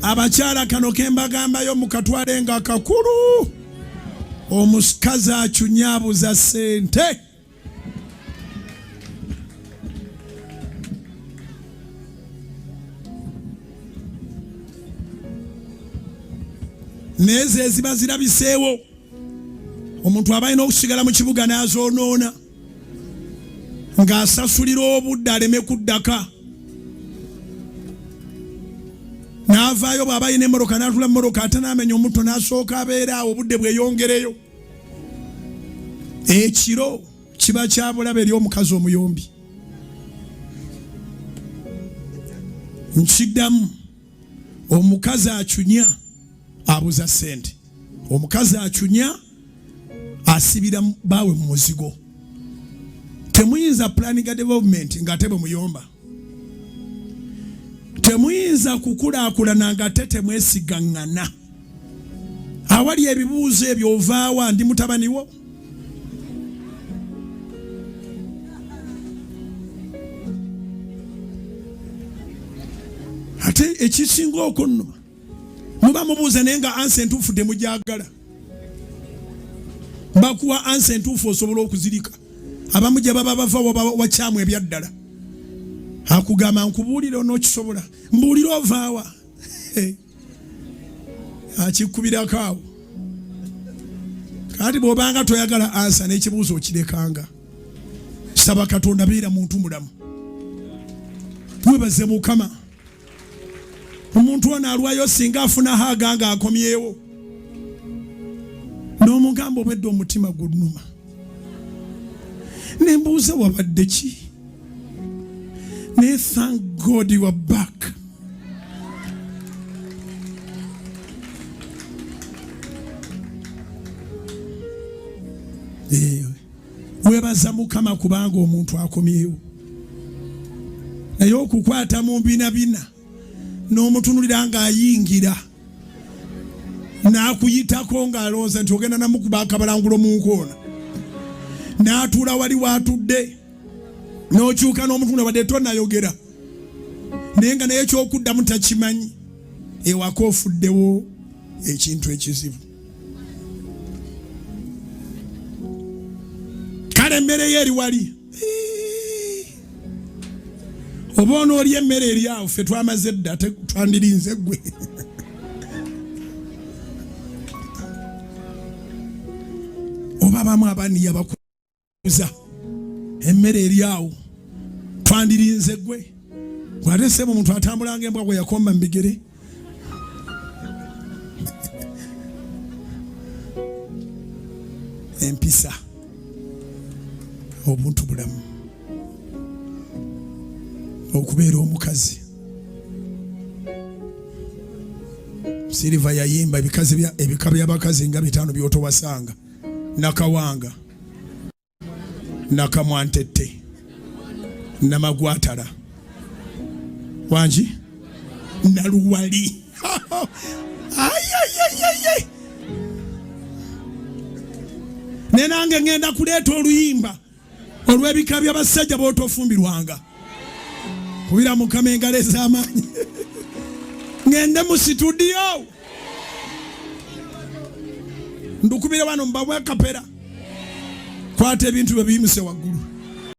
abakyala kano kembagambayo mukatwale nga kakulu. Omukazi akyunya abuza ssente. Nezo eziba zirabiseewo. Omuntu abalina okusigala mu kibuga n'azoonoona ng'asasulira obudde aleme kuddaka. N'avaayo bw'aba alina emmoroka n'atula mu mmoroka ate n'amenya omutto n'asooka abeera awo obudde bweyongereyo. Ekiro kiba kya bulabe eri omukazi omuyombi. Nkiddamu, omukazi akyunya abuza ssente. Omukazi akyunya asibira baawe mu muzigo. Temuyinza planning development ng'ate bwe muyomba. Temuyinza kukulaakulana ng'ate temwesigaŋŋana. Awali ebibuuzo ebyo ovaawa ndi mutabani wo? Ate ekisinga okunnuma muba mubuuza naye nga ansa entuufu temujagala. Bakuwa ansa entuufu osobola okuzirika. Abamu gye baba bava wakyamu ebyaddala. Akugamba nkubuulire onookisobola. Mbuulira ovaawa. Akikubirako awo. Kati bw'obanga toyagala ansa n'ekibuuzo okirekanga. Saba Katonda beera muntu mulamu. Webaze Mukama. Omuntu ono alwayo singa afuna haaga nga akomyewo. N'omugamba obwedde omutima gunnuma. Nembuuza wabadde ki? Ne thank God you are back. Webaza Mukama kubanga omuntu akomyewo. Naye okukwata mu mbinabina n'omutunulira ng'ayingira n'akuyitako ng'alowooza nti ogenda namukuba akabalangulo mu nkoona. N'atuula wali waatudde n'okyuka n'omutunulira wadde tonnayogera. Naye nga naye ekyokuddamu takimanyi. Ewaka ofuddewo ekintu ekizibu. Kale emmere ye eri wali. Oba onoolya emmere eri awo ffe twamaze edda twandirinze ggwe. Oba bamu abaniya bakuza emmere eri awo twandirinze ggwe. Gwate ssebo omuntu atambulanga embwa gwe yakomba mu bigere. Empisa obuntu bulamu. Okubeera omukazi. Silva yayimba ebika by'abakazi nga 5 by'otowasanga. Nakawanga, Nakamwantette, Namagwatala, Wanji, Naluwali. Ay. Nenange ngenda kuleeta oluyimba olw'ebika by'abasajja b'otofumbirwanga. Kubira Mukama engalo ez'amaanyi. Ngende mu studio. Ndukubira wano mbabwe kapera. Kwata ebintu bye biyimuse waggulu.